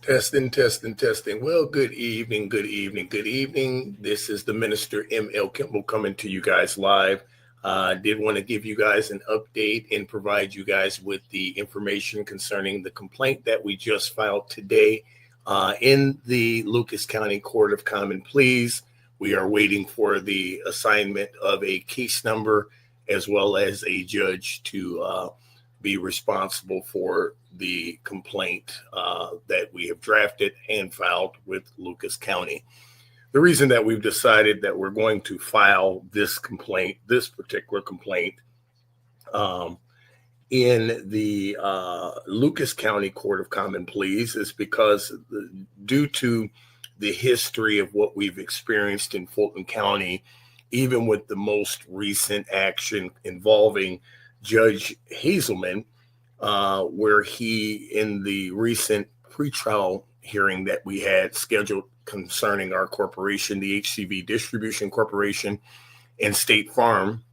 Testing, testing, testing. Well, good evening, good evening, good evening. This is the Minister McNeill Kimble coming to you guys live. I did want to give you guys an update and provide you guys with the information concerning the complaint that we just filed today in the Lucas County Court of Common Pleas. We are waiting for the assignment of a case number as well as a judge to be responsible for the complaint that we have drafted and filed with Lucas County. The reason that we've decided that we're going to file this complaint, this particular complaint, in the Lucas County Court of Common Pleas is because due to the history of what we've experienced in Fulton County, even with the most recent action involving Judge Hazelman, where he, in the recent pretrial hearing that we had scheduled concerning our corporation, the HCV Distribution Corporation and State Farm,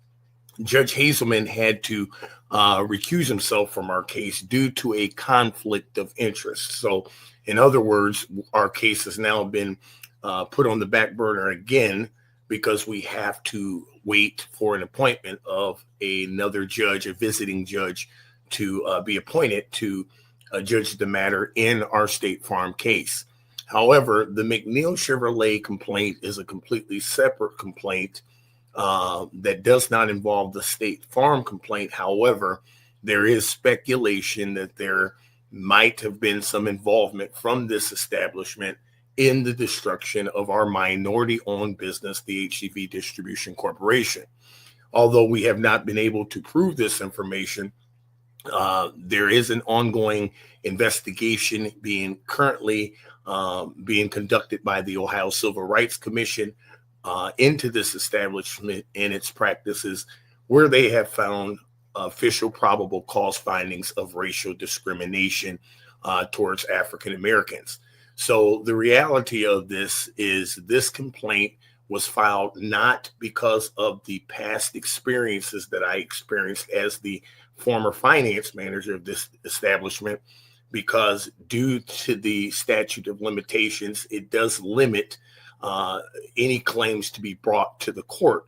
Judge Hazelman had to recuse himself from our case due to a conflict of interest. So, in other words, our case has now been put on the back burner again because we have to wait for an appointment of another judge, a visiting judge, to be appointed to judge the matter in our State Farm case. However, the McNeill Chevrolet complaint is a completely separate complaint that does not involve the State Farm complaint. However, there is speculation that there might have been some involvement from this establishment in the destruction of our minority-owned business, the HCV Distribution Corporation. Although we have not been able to prove this information, there is an ongoing investigation currently being conducted by the Ohio Civil Rights Commission into this establishment and its practices, where they have found official probable cause findings of racial discrimination towards African Americans. So the reality of this is this complaint was filed not because of the past experiences that I experienced as the former finance manager of this establishment, because due to the statute of limitations, it does limit any claims to be brought to the court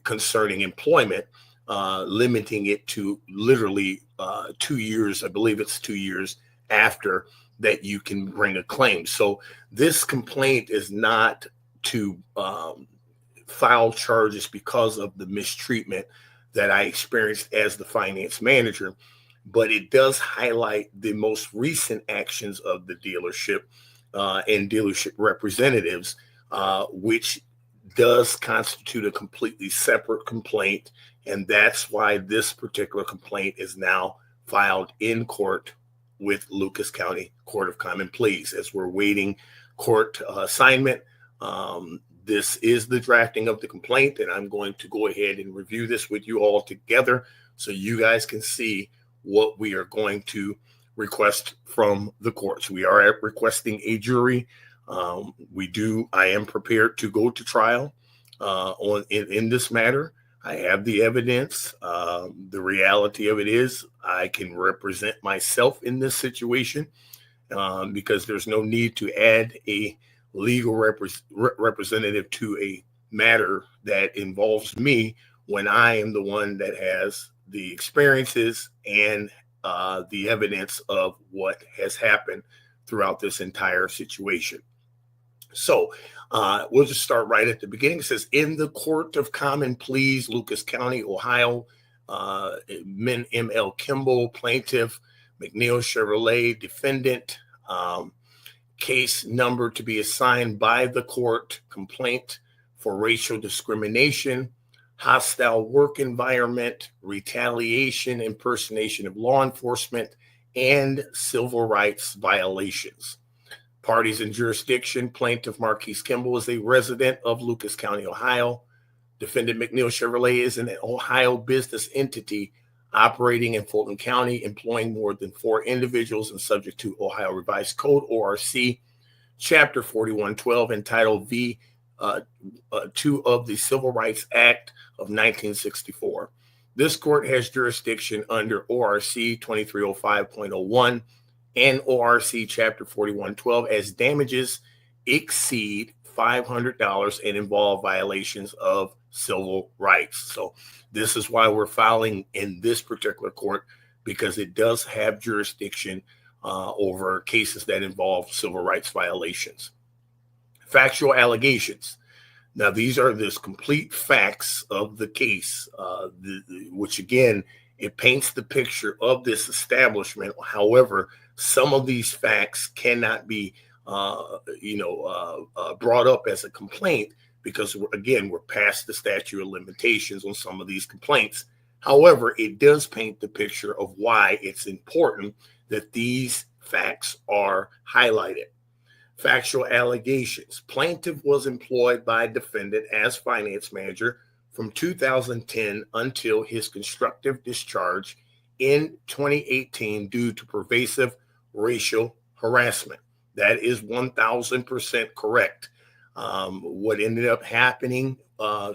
concerning employment, limiting it to literally 2 years. I believe it's 2 years after that you can bring a claim. So this complaint is not to file charges because of the mistreatment that I experienced as the finance manager, but it does highlight the most recent actions of the dealership and dealership representatives, which does constitute a completely separate complaint. And that's why this particular complaint is now filed in court with Lucas County Court of Common Pleas as we're waiting court assignment. This is the drafting of the complaint, and I'm going to go ahead and review this with you all together so you guys can see what we are going to request from the courts. We are requesting a jury. I am prepared to go to trial in this matter. I have the evidence. The reality of it is I can represent myself in this situation because there's no need to add a legal representative to a matter that involves me when I am the one that has the experiences and the evidence of what has happened throughout this entire situation. So we'll just start right at the beginning. It says, in the Court of Common Pleas, Lucas County, Ohio, McNeill Kimble, plaintiff, McNeill Chevrolet, defendant, case number to be assigned by the court, complaint for racial discrimination, hostile work environment, retaliation, impersonation of law enforcement, and civil rights violations. Parties in jurisdiction: plaintiff Marquis Kimble is a resident of Lucas County, Ohio. Defendant McNeill Chevrolet is an Ohio business entity operating in Fulton County, employing more than 4 individuals and subject to Ohio Revised Code, ORC, Chapter 4112, entitled V2 of the Civil Rights Act of 1964. This court has jurisdiction under ORC 2305.01 and ORC Chapter 4112 as damages exceed $500 and involve violations of civil rights. So this is why we're filing in this particular court, because it does have jurisdiction over cases that involve civil rights violations. Factual allegations. Now, these are the complete facts of the case, which again, it paints the picture of this establishment. However, some of these facts cannot be, brought up as a complaint because, we're past the statute of limitations on some of these complaints. However, it does paint the picture of why it's important that these facts are highlighted. Factual allegations. Plaintiff was employed by defendant as finance manager from 2010 until his constructive discharge in 2018 due to pervasive racial harassment. That is 1,000% correct. What ended up happening,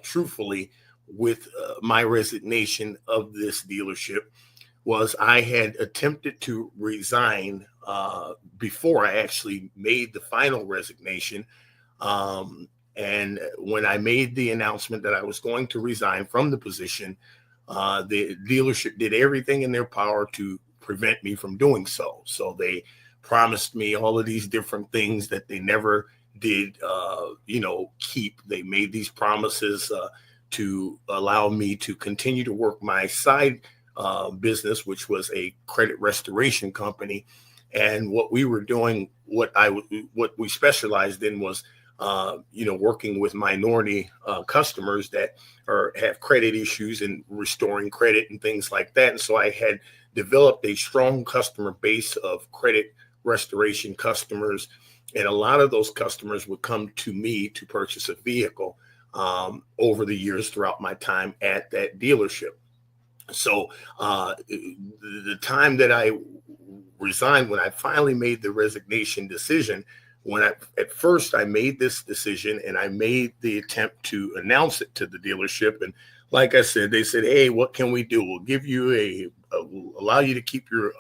truthfully, with my resignation of this dealership was I had attempted to resign before I actually made the final resignation. And when I made the announcement that I was going to resign from the position, the dealership did everything in their power to prevent me from doing so. So they promised me all of these different things that they never did, keep. They made these promises to allow me to continue to work my side business, which was a credit restoration company. And what we were doing, what we specialized in was, working with minority customers that have credit issues and restoring credit and things like that. And so I had developed a strong customer base of credit restoration customers. And a lot of those customers would come to me to purchase a vehicle over the years throughout my time at that dealership. So the time that I resigned, when I finally made the resignation decision, at first I made this decision and I made the attempt to announce it to the dealership. And like I said, they said, hey, what can we do? We'll give you we'll allow you to keep your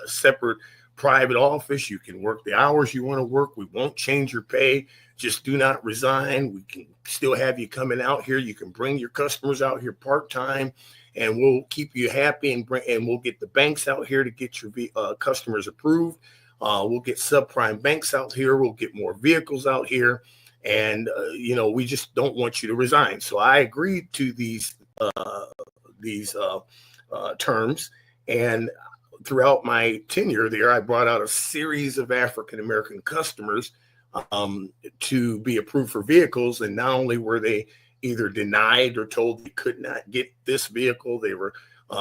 separate private office. You can work the hours you want to work. We won't change your pay. Just do not resign. We can still have you coming out here. You can bring your customers out here part-time, and we'll keep you happy and we'll get the banks out here to get your customers approved. We'll get subprime banks out here. We'll get more vehicles out here. And, we just don't want you to resign. So I agreed to these terms. And throughout my tenure there, I brought out a series of African-American customers to be approved for vehicles. And not only were they either denied or told they could not get this vehicle, they were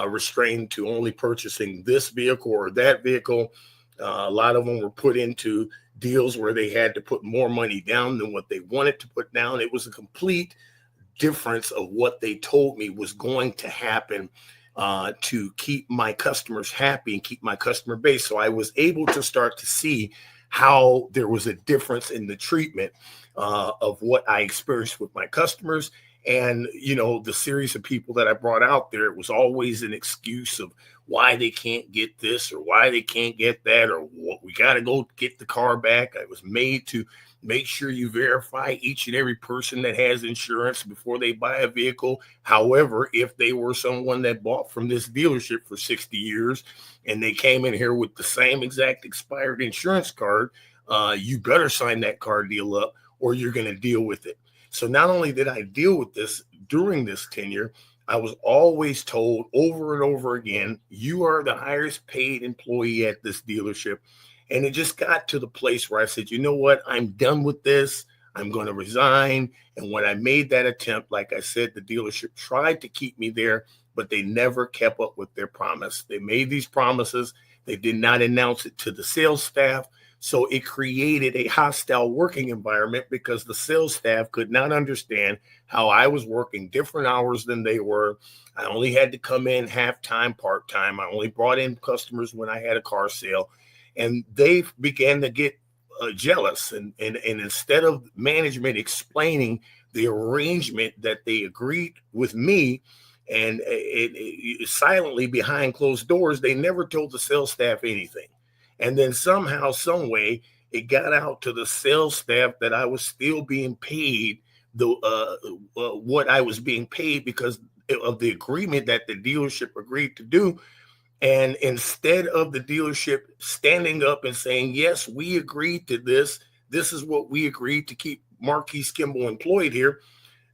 restrained to only purchasing this vehicle or that vehicle. A lot of them were put into deals where they had to put more money down than what they wanted to put down. It was a complete difference of what they told me was going to happen to keep my customers happy and keep my customer base. So I was able to start to see how there was a difference in the treatment of what I experienced with my customers. And, the series of people that I brought out there, it was always an excuse of why they can't get this or why they can't get that, or what, we got to go get the car back. I was made to make sure you verify each and every person that has insurance before they buy a vehicle. However, if they were someone that bought from this dealership for 60 years and they came in here with the same exact expired insurance card, you better sign that car deal up or you're going to deal with it. So not only did I deal with this during this tenure, I was always told over and over again, you are the highest paid employee at this dealership. And it just got to the place where I said, you know what, I'm done with this. I'm going to resign. And when I made that attempt, like I said, the dealership tried to keep me there, but they never kept up with their promise. They made these promises. They did not announce it to the sales staff. So it created a hostile working environment because the sales staff could not understand how I was working different hours than they were. I only had to come in half-time, part-time. I only brought in customers when I had a car sale. And they began to get jealous. And instead of management explaining the arrangement that they agreed with me, and it silently behind closed doors, they never told the sales staff anything. And then somehow, some way, it got out to the sales staff that I was still being paid what I was being paid because of the agreement that the dealership agreed to do. And instead of the dealership standing up and saying, yes, we agreed to this, this is what we agreed to keep Marquis Kimble employed here,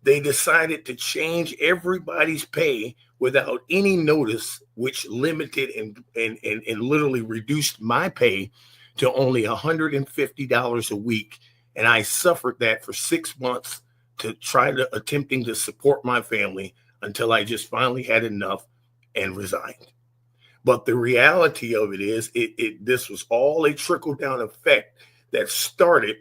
they decided to change everybody's pay without any notice, which limited and literally reduced my pay to only $150 a week. And I suffered that for 6 months to try to attempting to support my family until I just finally had enough and resigned. But the reality of it is this was all a trickle down effect that started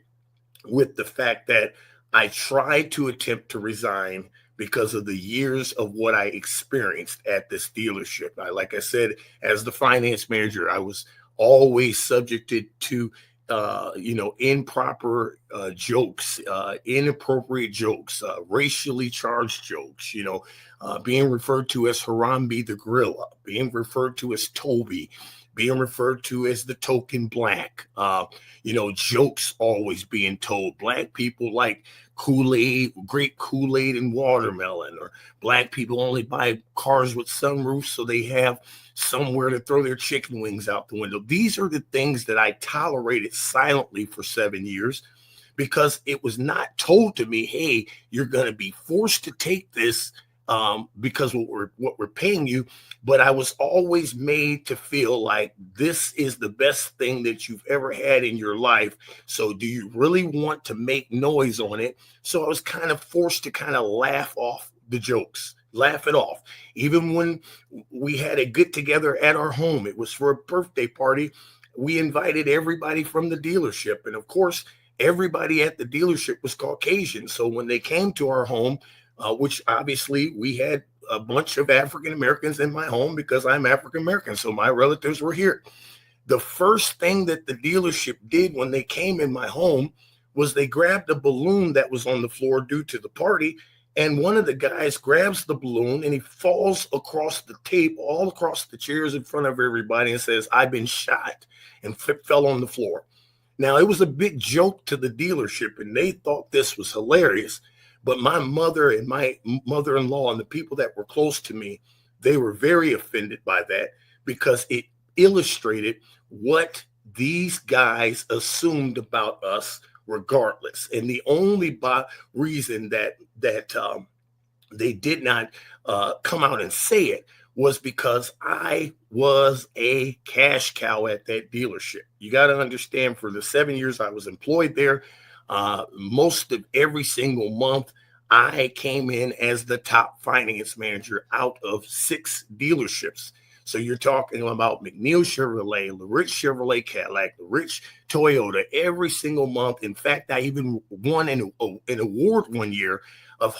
with the fact that I tried to attempt to resign because of the years of what I experienced at this dealership. Like I said, as the finance manager, I was always subjected to improper jokes, inappropriate jokes, racially charged jokes, being referred to as Harambe the Gorilla, being referred to as Toby, being referred to as the token black, jokes always being told. Black people like Kool-Aid, grape Kool-Aid and watermelon, or black people only buy cars with sunroofs so they have somewhere to throw their chicken wings out the window. These are the things that I tolerated silently for 7 years because it was not told to me, hey, you're going to be forced to take this because what we're paying you. But I was always made to feel like this is the best thing that you've ever had in your life. So do you really want to make noise on it? So I was kind of forced to kind of laugh off the jokes, laugh it off. Even when we had a get together at our home, it was for a birthday party. We invited everybody from the dealership. And of course, everybody at the dealership was Caucasian. So when they came to our home, which obviously we had a bunch of African Americans in my home because I'm African American. So my relatives were here. The first thing that the dealership did when they came in my home was they grabbed a balloon that was on the floor due to the party. And one of the guys grabs the balloon and he falls across the tape, all across the chairs in front of everybody, and says, "I've been shot," and fell on the floor. Now, it was a big joke to the dealership and they thought this was hilarious. But my mother and my mother-in-law and the people that were close to me, they were very offended by that because it illustrated what these guys assumed about us regardless. And the only reason that they did not come out and say it was because I was a cash cow at that dealership. You got to understand, for the 7 years I was employed there, most of every single month, I came in as the top finance manager out of 6 dealerships. So you're talking about McNeill Chevrolet, LaRich Chevrolet Cadillac, LaRich Toyota, every single month. In fact, I even won an award one year of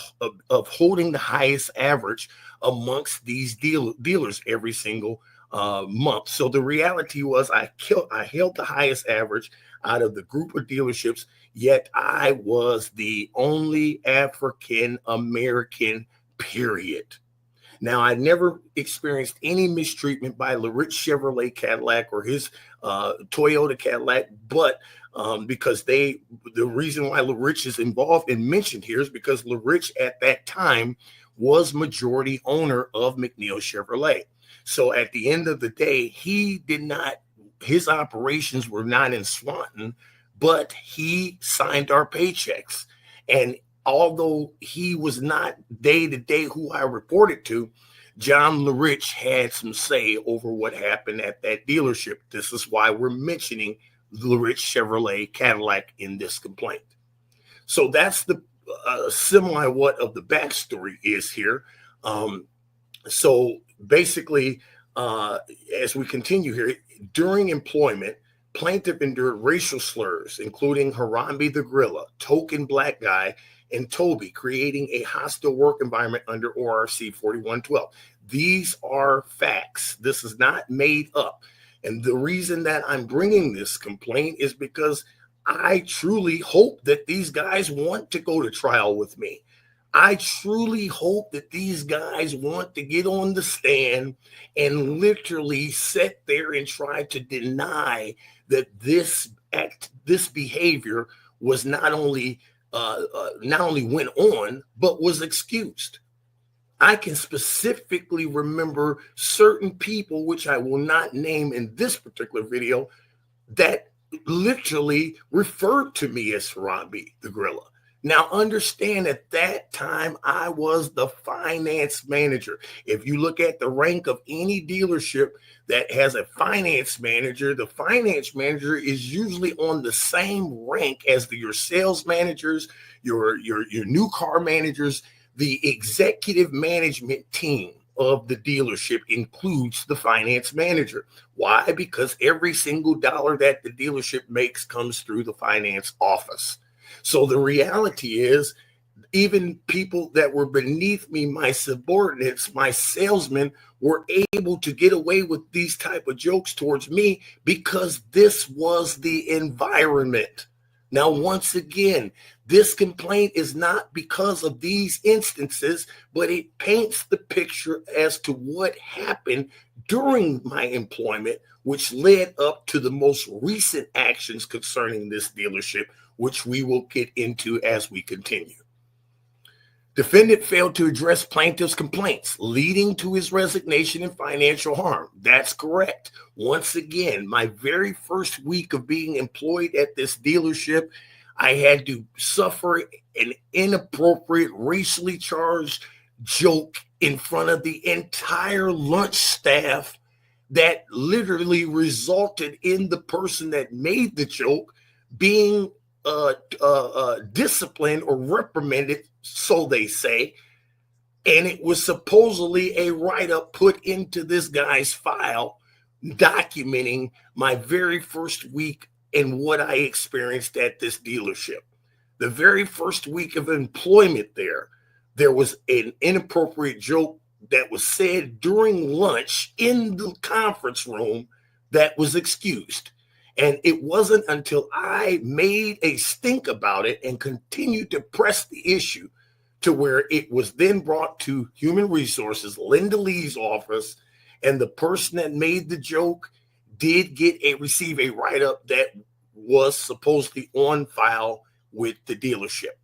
holding the highest average amongst these dealers every single month. So the reality was I held the highest average out of the group of dealerships, yet I was the only African American, period. Now, I never experienced any mistreatment by LaRich Chevrolet Cadillac or his Toyota Cadillac, but because the reason why LaRich is involved and mentioned here is because LaRich at that time was majority owner of McNeill Chevrolet. So at the end of the day, his operations were not in Swanton, but he signed our paychecks. And although he was not day to day who I reported to, John LaRich had some say over what happened at that dealership. This is why we're mentioning LaRich Chevrolet Cadillac in this complaint. So that's the semi what of the backstory is here. So basically, as we continue here, during employment, plaintiff endured racial slurs, including Harambe the Gorilla, token black guy, and Toby, creating a hostile work environment under ORC 4112. These are facts. This is not made up. And the reason that I'm bringing this complaint is because I truly hope that these guys want to go to trial with me. I truly hope that these guys want to get on the stand and literally sit there and try to deny that this behavior was not only went on, but was excused. I can specifically remember certain people, which I will not name in this particular video, that literally referred to me as Harambe the Gorilla. Now, understand at that time, I was the finance manager. If you look at the rank of any dealership that has a finance manager, the finance manager is usually on the same rank as your sales managers, your new car managers. The executive management team of the dealership includes the finance manager. Why? Because every single dollar that the dealership makes comes through the finance office. So the reality is, even people that were beneath me, my subordinates, my salesmen, were able to get away with these type of jokes towards me because this was the environment. Now, once again, this complaint is not because of these instances, but it paints the picture as to what happened during my employment, which led up to the most recent actions concerning this dealership, which we will get into as we continue. Defendant failed to address plaintiff's complaints, leading to his resignation and financial harm. That's correct. Once again, my very first week of being employed at this dealership, I had to suffer an inappropriate, racially charged joke in front of the entire lunch staff that literally resulted in the person that made the joke being disciplined or reprimanded, so they say. And it was supposedly a write-up put into this guy's file documenting my very first week and what I experienced at this dealership. The very first week of employment there was an inappropriate joke that was said during lunch in the conference room that was excused. And it wasn't until I made a stink about it and continued to press the issue to where it was then brought to Human Resources, Linda Lee's office, and the person that made the joke did receive a write-up that was supposedly on file with the dealership.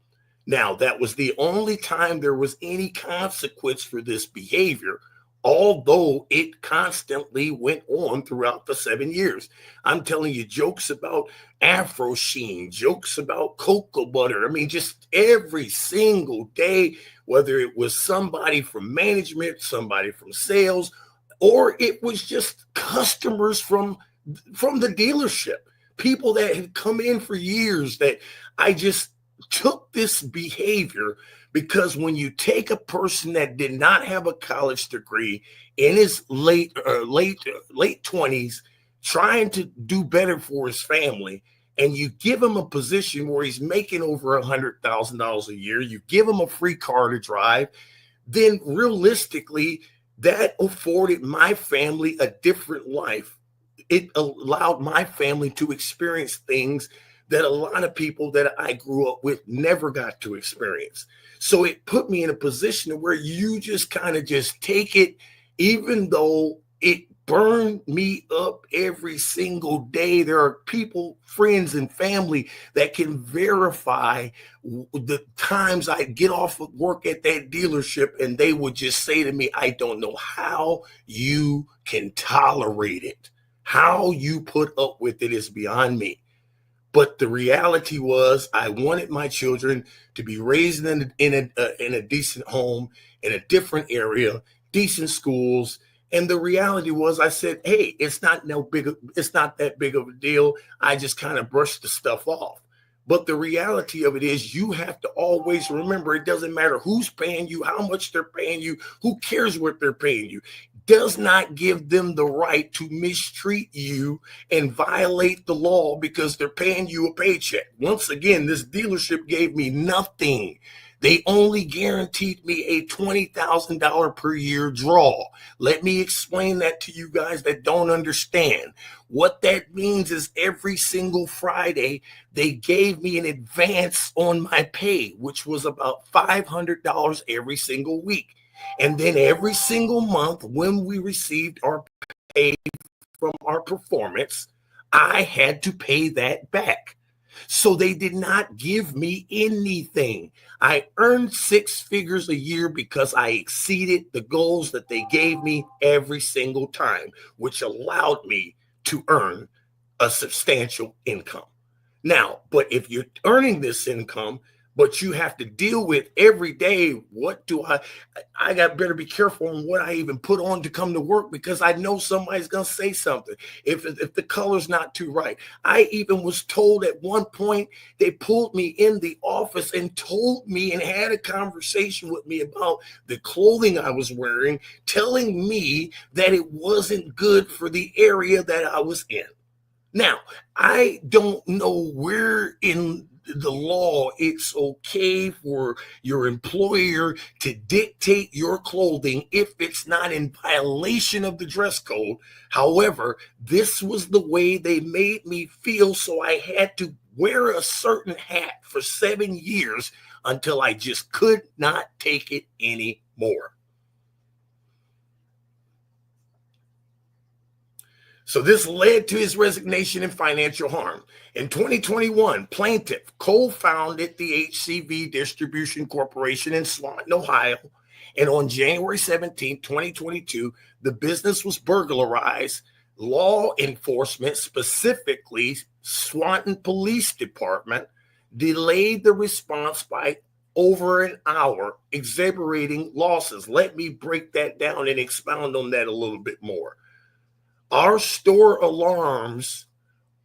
Now, that was the only time there was any consequence for this behavior, although it constantly went on throughout the 7 years. I'm telling you, jokes about Afro Sheen, jokes about cocoa butter. I mean, just every single day, whether it was somebody from management, somebody from sales, or it was just customers from the dealership, people that had come in for years, that I just took this behavior. Because when you take a person that did not have a college degree in his late 20s, trying to do better for his family, and you give him a position where he's making over $100,000 a year, you give him a free car to drive, then realistically, that afforded my family a different life. It allowed my family to experience things that a lot of people that I grew up with never got to experience. So it put me in a position where you just kind of just take it, even though it burned me up every single day. There are people, friends and family that can verify the times I get off of work at that dealership and they would just say to me, I don't know how you can tolerate it. How you put up with it is beyond me. But the reality was, I wanted my children to be raised in a decent home, in a different area, decent schools. And the reality was, I said, hey, it's not that big of a deal. I just kind of brushed the stuff off. But the reality of it is, you have to always remember, it doesn't matter who's paying you, how much they're paying you, who cares what they're paying you. Does not give them the right to mistreat you and violate the law because they're paying you a paycheck. Once again, this dealership gave me nothing. They only guaranteed me a $20,000 per year draw. Let me explain that to you guys that don't understand. What that means is every single Friday, they gave me an advance on my pay, which was about $500 every single week. And then every single month, when we received our pay from our performance, I had to pay that back. So they did not give me anything. I earned six figures a year because I exceeded the goals that they gave me every single time, which allowed me to earn a substantial income. Now, but if you're earning this income, but you have to deal with every day, what do I got better be careful on what I even put on to come to work, because I know somebody's going to say something if the color's not too right. I even was told at one point, they pulled me in the office and told me and had a conversation with me about the clothing I was wearing, telling me that it wasn't good for the area that I was in. Now, I don't know where in the law it's okay for your employer to dictate your clothing if it's not in violation of the dress code. However, this was the way they made me feel, so I had to wear a certain hat for 7 years until I just could not take it anymore. So this led to his resignation and financial harm. In 2021, plaintiff co-founded the HCV Distribution Corporation in Swanton, Ohio. And on January 17, 2022, the business was burglarized. Law enforcement, specifically Swanton Police Department, delayed the response by over an hour, exacerbating losses. Let me break that down and expound on that a little bit more. Our store alarms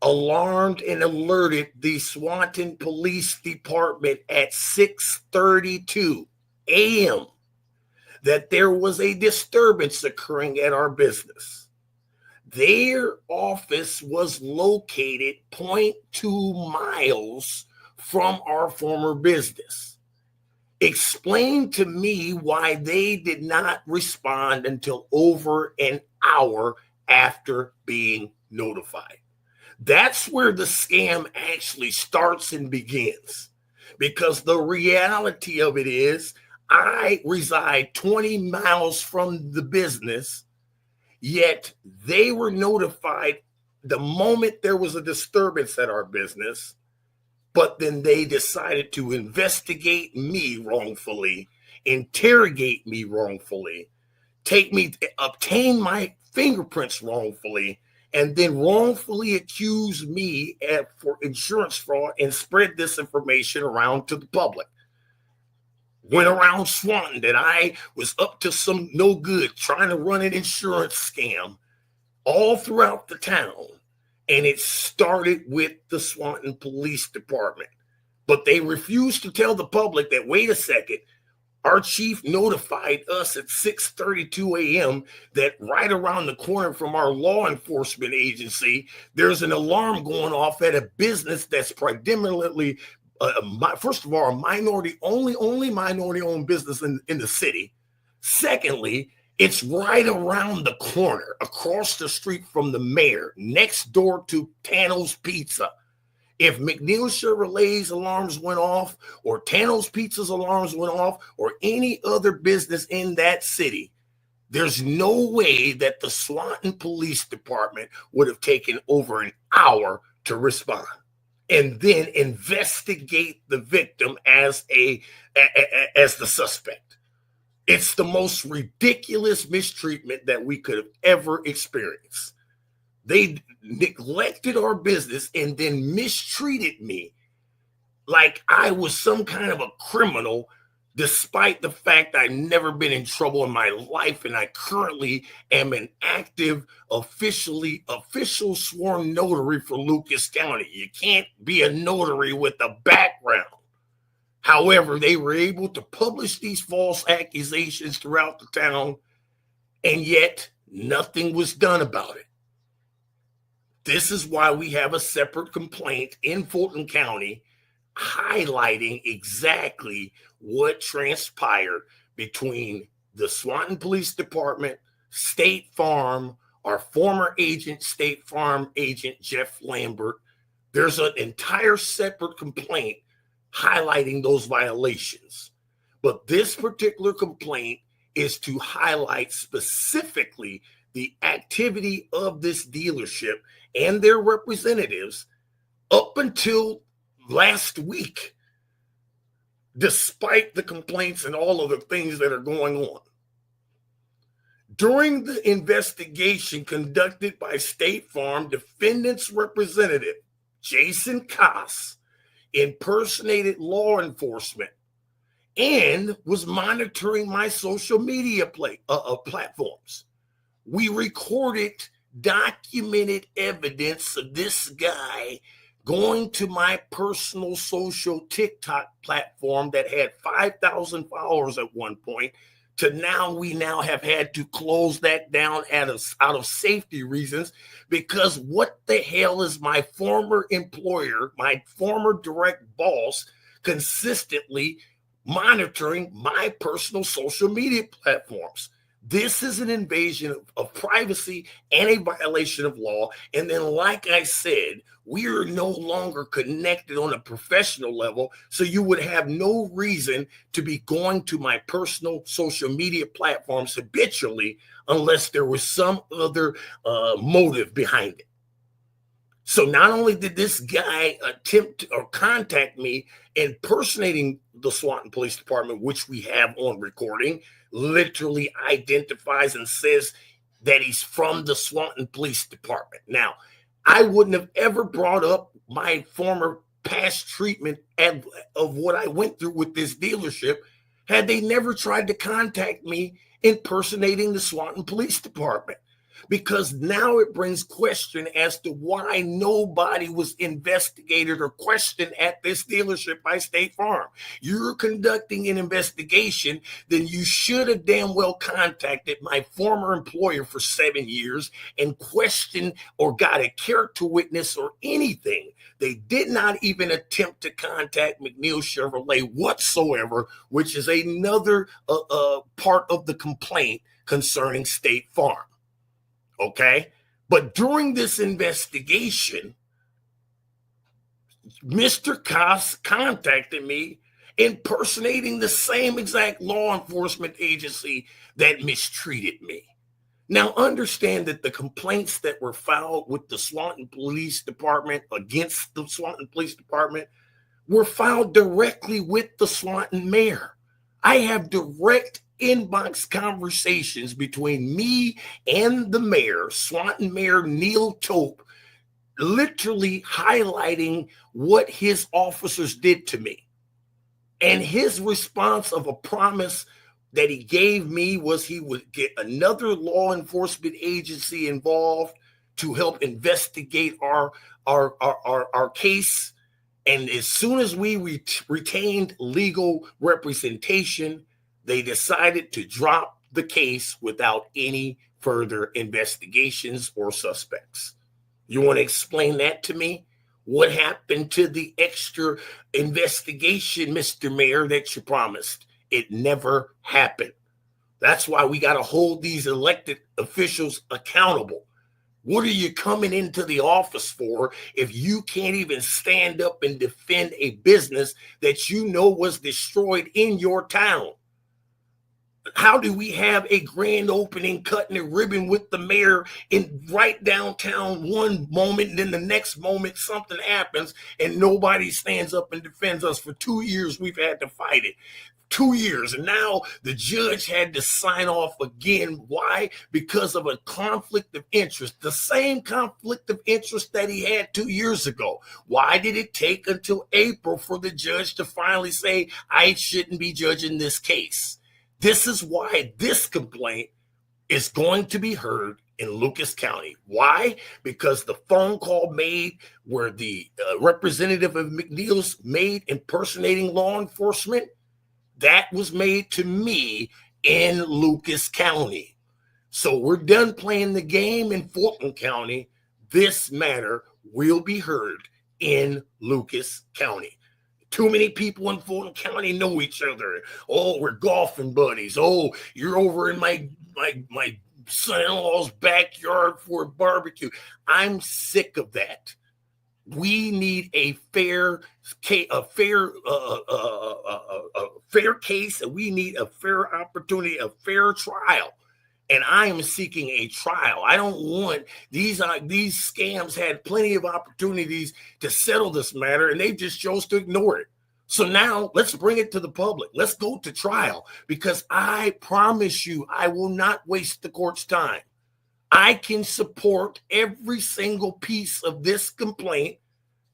alarmed and alerted the Swanton Police Department at 6:32 a.m. that there was a disturbance occurring at our business. Their office was located 0.2 miles from our former business. Explain to me why they did not respond until over an hour after being notified. That's where the scam actually starts and begins, because the reality of it is I reside 20 miles from the business, yet they were notified the moment there was a disturbance at our business, but then they decided to investigate me wrongfully, interrogate me wrongfully, obtain my fingerprints wrongfully, and then wrongfully accuse me for insurance fraud and spread this information around to the public. Went around Swanton that I was up to some no good, trying to run an insurance scam all throughout the town. And it started with the Swanton Police Department. But they refused to tell the public that, wait a second, our chief notified us at 6:32 a.m. that right around the corner from our law enforcement agency, there's an alarm going off at a business that's predominantly, first of all, a only minority-owned business in the city. Secondly, it's right around the corner, across the street from the mayor, next door to Tano's Pizza. If McNeill Chevrolet's alarms went off, or Tano's Pizza's alarms went off, or any other business in that city, there's no way that the Swanton Police Department would have taken over an hour to respond and then investigate the victim as the suspect. It's the most ridiculous mistreatment that we could have ever experienced. They neglected our business and then mistreated me like I was some kind of a criminal, despite the fact I've never been in trouble in my life, and I currently am an active, official sworn notary for Lucas County. You can't be a notary with a background. However, they were able to publish these false accusations throughout the town, and yet nothing was done about it. This is why we have a separate complaint in Fulton County highlighting exactly what transpired between the Swanton Police Department, State Farm, our former agent, State Farm agent Jeff Lambert. There's an entire separate complaint highlighting those violations. But this particular complaint is to highlight specifically the activity of this dealership and their representatives up until last week, despite the complaints and all of the things that are going on. During the investigation conducted by State Farm, defendant's representative, Jason Koss, impersonated law enforcement and was monitoring my social media platforms. We recorded documented evidence of this guy going to my personal social TikTok platform that had 5,000 followers at one point, to we now have had to close that down out of safety reasons, because what the hell is my former employer, my former direct boss, consistently monitoring my personal social media platforms? This is an invasion of privacy and a violation of law. And then, like I said, we are no longer connected on a professional level, so you would have no reason to be going to my personal social media platforms habitually unless there was some other motive behind it. So not only did this guy attempt or contact me impersonating the Swanton Police Department, which we have on recording, literally identifies and says that he's from the Swanton Police Department. Now, I wouldn't have ever brought up my former past treatment of what I went through with this dealership had they never tried to contact me impersonating the Swanton Police Department. Because now it brings question as to why nobody was investigated or questioned at this dealership by State Farm. You're conducting an investigation, then you should have damn well contacted my former employer for 7 years and questioned or got a character witness or anything. They did not even attempt to contact McNeill Chevrolet whatsoever, which is another part of the complaint concerning State Farm. Okay, but during this investigation, Mr. Koss contacted me impersonating the same exact law enforcement agency that mistreated me. Now, understand that the complaints that were filed with the Swanton Police Department against the Swanton Police Department were filed directly with the Swanton mayor. I have direct inbox conversations between me and the mayor, Swanton Mayor Neil Tope, literally highlighting what his officers did to me. And his response of a promise that he gave me was he would get another law enforcement agency involved to help investigate our case. And as soon as we retained legal representation, they decided to drop the case without any further investigations or suspects. You want to explain that to me? What happened to the extra investigation, Mr. Mayor, that you promised? It never happened. That's why we got to hold these elected officials accountable. What are you coming into the office for if you can't even stand up and defend a business that you know was destroyed in your town? How do we have a grand opening, cutting a ribbon with the mayor in right downtown one moment, and then the next moment something happens and nobody stands up and defends us? For 2 years, we've had to fight it. 2 years. And now the judge had to sign off again. Why? Because of a conflict of interest. The same conflict of interest that he had 2 years ago. Why did it take until April for the judge to finally say, I shouldn't be judging this case? This is why this complaint is going to be heard in Lucas County. Why? Because the phone call made where the representative of McNeill's made impersonating law enforcement, that was made to me in Lucas County. So we're done playing the game in Fulton County. This matter will be heard in Lucas County. Too many people in Fulton County know each other. Oh, we're golfing buddies. Oh, you're over in my son-in-law's backyard for a barbecue. I'm sick of that. We need a fair case, and we need a fair opportunity, a fair trial. And I am seeking a trial. I don't want these scams had plenty of opportunities to settle this matter, and they just chose to ignore it. So now let's bring it to the public. Let's go to trial, because I promise you, I will not waste the court's time. I can support every single piece of this complaint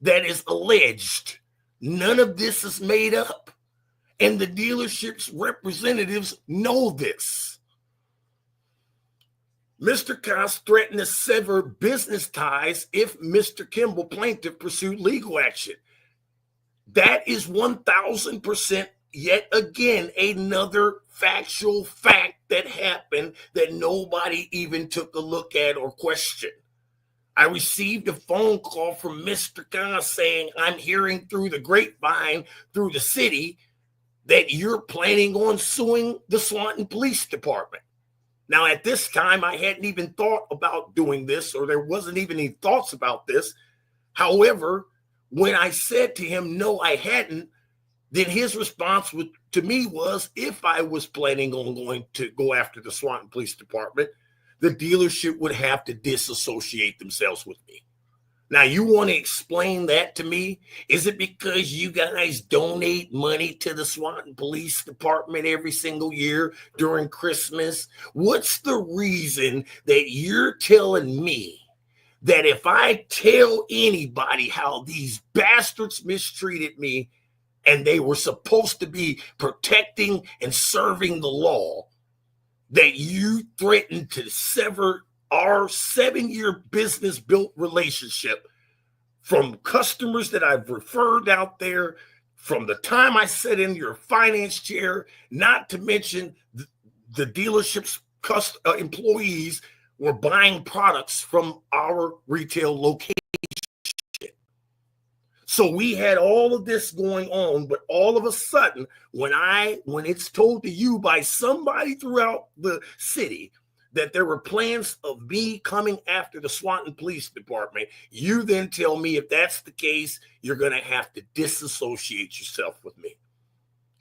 that is alleged. None of this is made up. And the dealership's representatives know this. Mr. Koss threatened to sever business ties if Mr. Kimble plaintiff pursued legal action. That is 1,000% yet again another factual fact that happened that nobody even took a look at or questioned. I received a phone call from Mr. Koss saying, I'm hearing through the grapevine, through the city, that you're planning on suing the Swanton Police Department. Now, at this time, I hadn't even thought about doing this, or there wasn't even any thoughts about this. However, when I said to him, no, I hadn't, then his response to me was, if I was planning on going to go after the Swanton Police Department, the dealership would have to disassociate themselves with me. Now, you want to explain that to me? Is it because you guys donate money to the Swanton Police Department every single year during Christmas? What's the reason that you're telling me that if I tell anybody how these bastards mistreated me and they were supposed to be protecting and serving the law, that you threatened to sever our 7-year business built relationship from customers that I've referred out there from the time I sat in your finance chair, not to mention the dealership's employees were buying products from our retail location. So we had all of this going on, but all of a sudden, when it's told to you by somebody throughout the city that there were plans of me coming after the Swanton Police Department, you then tell me if that's the case, you're going to have to disassociate yourself with me.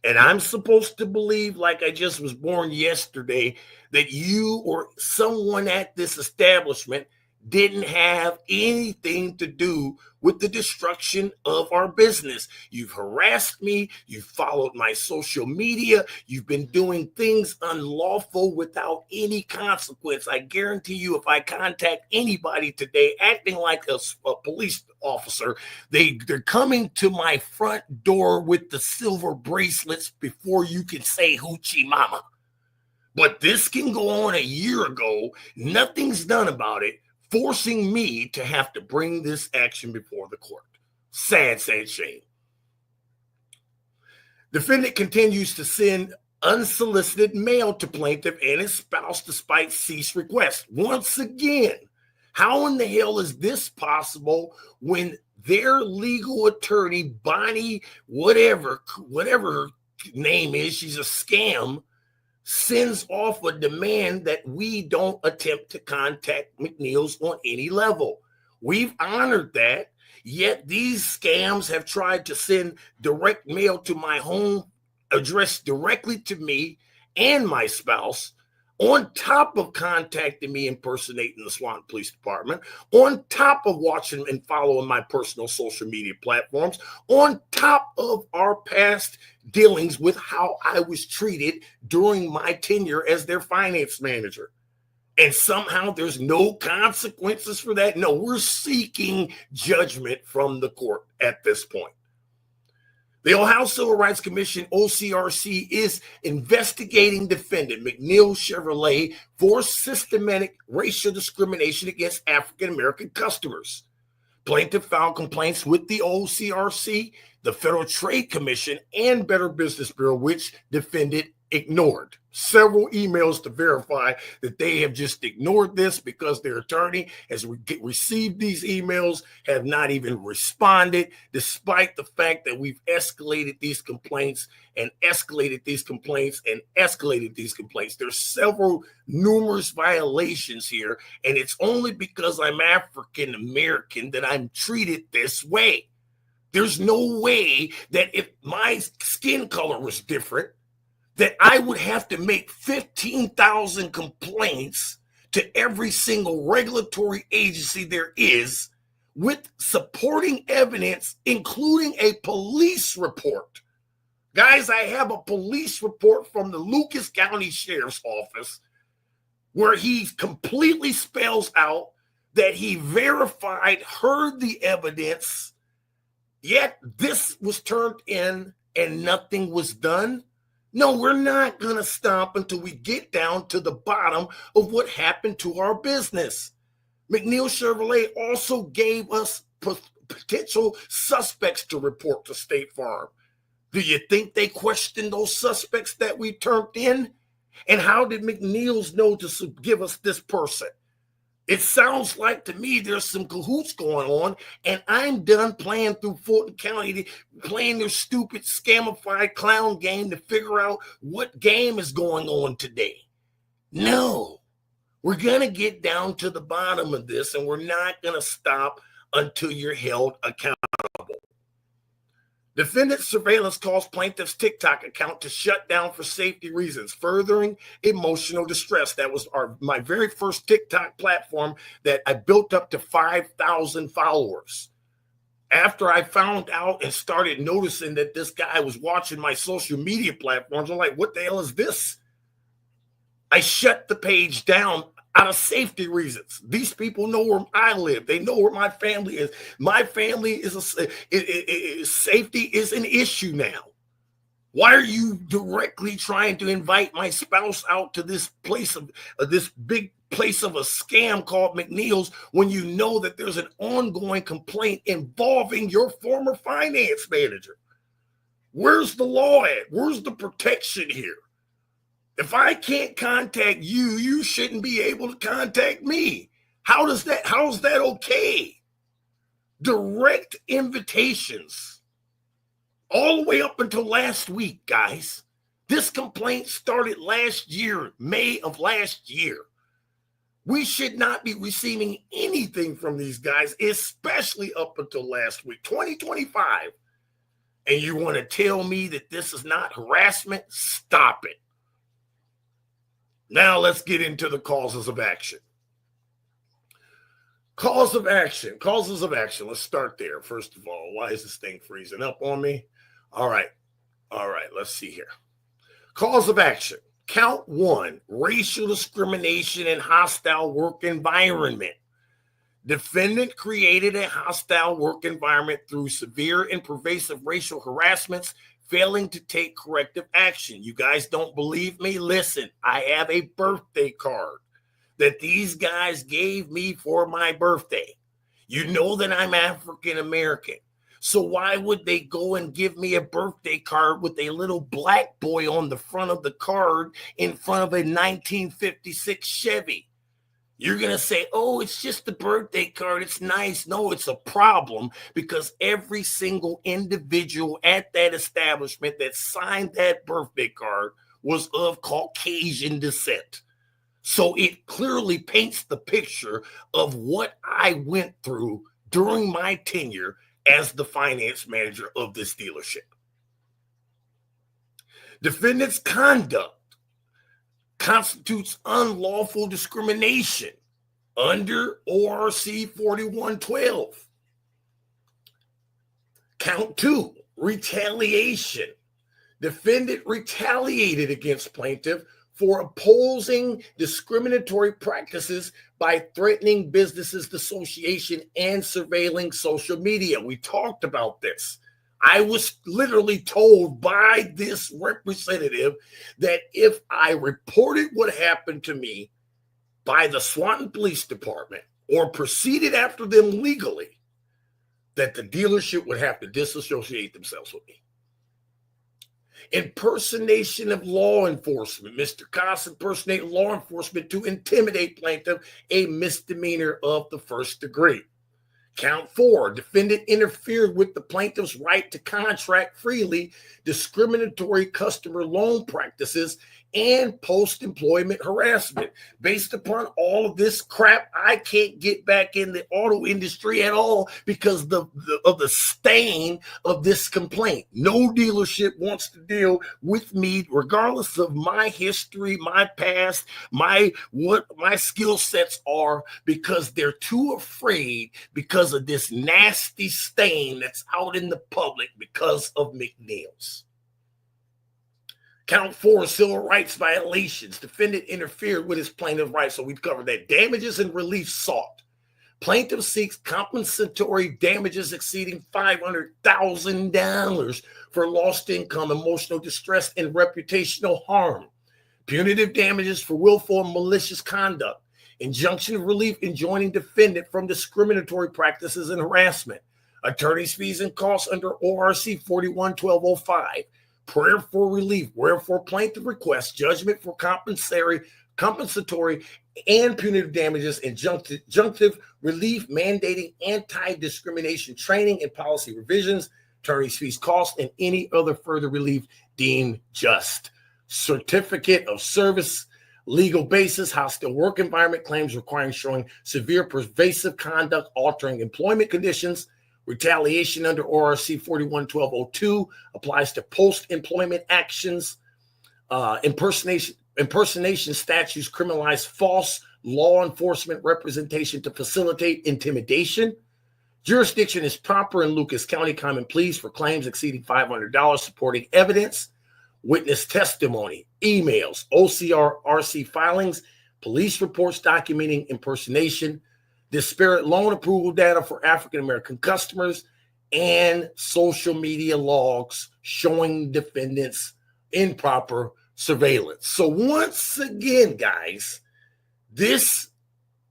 And I'm supposed to believe, like I just was born yesterday, that you or someone at this establishment didn't have anything to do with the destruction of our business. You've harassed me. You've followed my social media. You've been doing things unlawful without any consequence. I guarantee you, if I contact anybody today acting like a police officer, they're coming to my front door with the silver bracelets before you can say hoochie mama. But this can go on a year ago. Nothing's done about it, forcing me to have to bring this action before the court. Sad, sad shame. Defendant continues to send unsolicited mail to plaintiff and his spouse despite cease requests. Once again, how in the hell is this possible when their legal attorney, Bonnie, whatever her name is, she's a scam, sends off a demand that we don't attempt to contact McNeill's on any level. We've honored that, yet these scams have tried to send direct mail to my home addressed directly to me and my spouse, on top of contacting me impersonating the Swanton Police Department, on top of watching and following my personal social media platforms, on top of our past dealings with how I was treated during my tenure as their finance manager. And somehow there's no consequences for that. No, we're seeking judgment from the court at this point. The Ohio Civil Rights Commission, OCRC, is investigating defendant McNeill Chevrolet for systematic racial discrimination against African-American customers. Plaintiff filed complaints with the OCRC, the Federal Trade Commission, and Better Business Bureau, which defendant ignored. Several emails to verify that they have just ignored this because their attorney has received these emails, have not even responded, despite the fact that we've escalated these complaints and escalated these complaints and escalated these complaints. There's several numerous violations here, and it's only because I'm African American that I'm treated this way. There's no way that if my skin color was different, that I would have to make 15,000 complaints to every single regulatory agency there is with supporting evidence, including a police report. Guys, I have a police report from the Lucas County Sheriff's Office where he completely spells out that he verified, heard the evidence, yet this was turned in and nothing was done. No, we're not going to stop until we get down to the bottom of what happened to our business. McNeill Chevrolet also gave us potential suspects to report to State Farm. Do you think they questioned those suspects that we turned in? And how did McNeill's know to give us this person? It sounds like to me there's some cahoots going on, and I'm done playing through Fulton County, playing their stupid scamified clown game to figure out what game is going on today. No, we're going to get down to the bottom of this, and we're not going to stop until you're held accountable. Defendant surveillance caused plaintiff's TikTok account to shut down for safety reasons, furthering emotional distress. That was my very first TikTok platform that I built up to 5,000 followers. After I found out and started noticing that this guy was watching my social media platforms, I'm like, what the hell is this? I shut the page down out of safety reasons. These people know where I live. They know where my family is. My family is safety is an issue now. Why are you directly trying to invite my spouse out to this place of this big place of a scam called McNeill's when you know that there's an ongoing complaint involving your former finance manager? Where's the law at? Where's the protection here? If I can't contact you, you shouldn't be able to contact me. How is that okay? Direct invitations all the way up until last week, guys. This complaint started last year, May of last year. We should not be receiving anything from these guys, especially up until last week, 2025. And you want to tell me that this is not harassment? Stop it. Now let's get into the causes of action. Causes of action. Let's start there. First of all, why is this thing freezing up on me? All right. Let's see here. Cause of action. Count 1, racial discrimination and hostile work environment. Defendant created a hostile work environment through severe and pervasive racial harassments, failing to take corrective action. You guys don't believe me? Listen, I have a birthday card that these guys gave me for my birthday. You know that I'm African American. So why would they go and give me a birthday card with a little black boy on the front of the card in front of a 1956 Chevy? You're going to say, oh, it's just a birthday card. It's nice. No, it's a problem because every single individual at that establishment that signed that birthday card was of Caucasian descent. So it clearly paints the picture of what I went through during my tenure as the finance manager of this dealership. Defendant's conduct constitutes unlawful discrimination under ORC 4112. Count 2, retaliation. Defendant retaliated against plaintiff for opposing discriminatory practices by threatening businesses' association and surveilling social media. We talked about this. I was literally told by this representative that if I reported what happened to me by the Swanton Police Department or proceeded after them legally, that the dealership would have to disassociate themselves with me. Impersonation of law enforcement. Mr. Koss impersonated law enforcement to intimidate plaintiff, a misdemeanor of the first degree. Count 4, defendant interfered with the plaintiff's right to contract freely, discriminatory customer loan practices, and post-employment harassment. Based upon all of this crap, I can't get back in the auto industry at all because of the stain of this complaint. No dealership wants to deal with me, regardless of my history, my past, what my skill sets are, because they're too afraid because of this nasty stain that's out in the public because of McNeill's. Count 4, civil rights violations. Defendant interfered with his plaintiff's rights. So we've covered that. Damages and relief sought. Plaintiff seeks compensatory damages exceeding $500,000 for lost income, emotional distress, and reputational harm. Punitive damages for willful and malicious conduct. Injunction of relief enjoining defendant from discriminatory practices and harassment. Attorney's fees and costs under ORC 41-1205. Prayer for relief, wherefore plaintiff requests judgment for compensatory and punitive damages, injunctive relief mandating anti-discrimination training and policy revisions, attorney's fees, costs, and any other further relief deemed just. Certificate of service, legal basis, hostile work environment claims requiring showing severe pervasive conduct altering employment conditions. Retaliation under ORC 41-1202 applies to post-employment actions. Impersonation statutes criminalize false law enforcement representation to facilitate intimidation. Jurisdiction is proper in Lucas County Common Pleas for claims exceeding $500 supporting evidence, witness testimony, emails, OCR, RC filings, police reports documenting impersonation, disparate loan approval data for African-American customers, and social media logs showing defendants improper surveillance. So once again, guys, this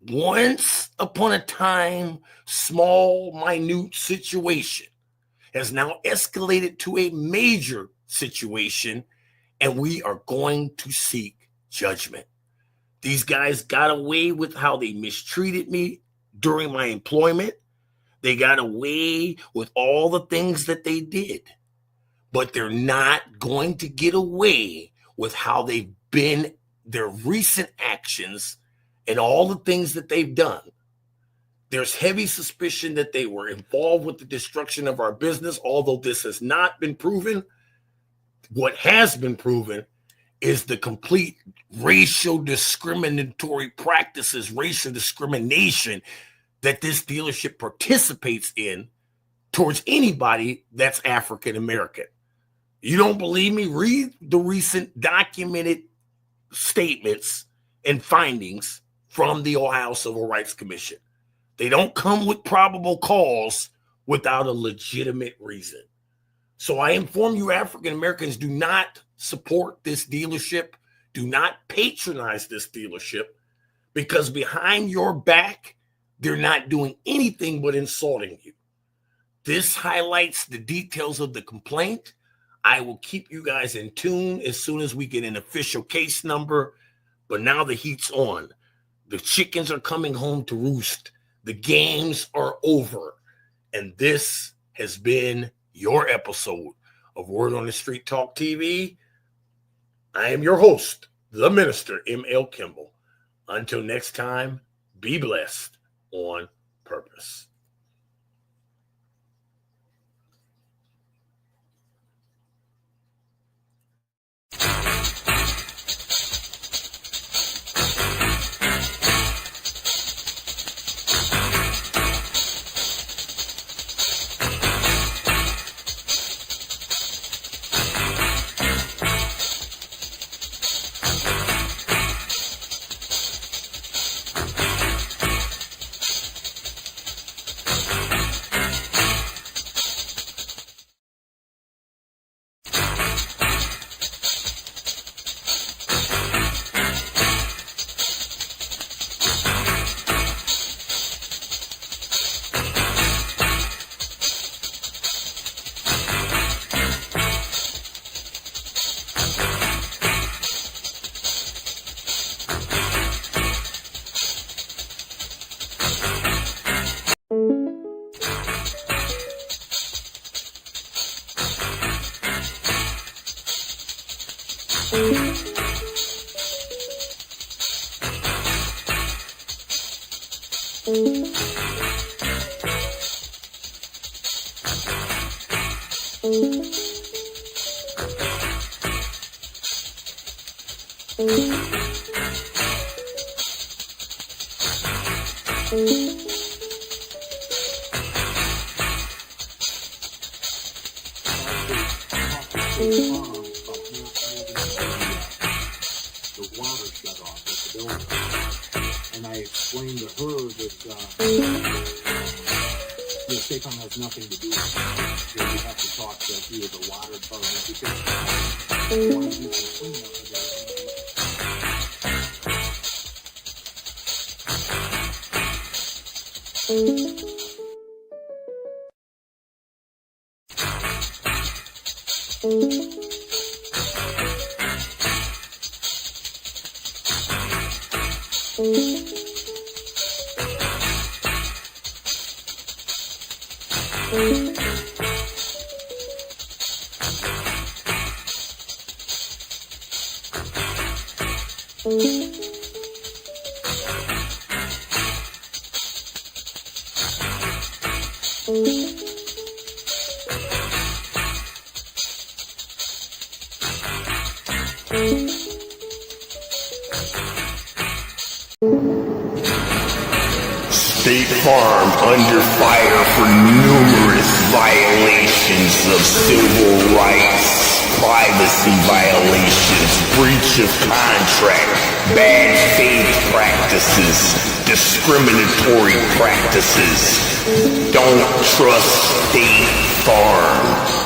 once upon a time, small, minute situation has now escalated to a major situation, and we are going to seek judgment. These guys got away with how they mistreated me during my employment. They got away with all the things that they did, but they're not going to get away with how they've been, their recent actions and all the things that they've done. There's heavy suspicion that they were involved with the destruction of our business, although this has not been proven. What has been proven is the complete racial discriminatory practices, racial discrimination that this dealership participates in towards anybody that's African American. You don't believe me? Read the recent documented statements and findings from the Ohio Civil Rights Commission. They don't come with probable cause without a legitimate reason. So I inform you, African Americans, do not support this dealership. Do not patronize this dealership, because behind your back, they're not doing anything but insulting you. This highlights the details of the complaint. I will keep you guys in tune as soon as we get an official case number. But now the heat's on. The chickens are coming home to roost. The games are over. And this has been your episode of Word on the Street Talk TV. I am your host, the Minister, McNeill Chevrolet. Until next time, be blessed on purpose. The water shut off at the building, and I explained to her that the SACOM has nothing to do with it. You have to talk to either the water department because they want to do some cleanup of State Farm under fire for numerous violations of civil rights, privacy violations, breach of contract, bad faith practices, discriminatory practices. Don't trust State Farm.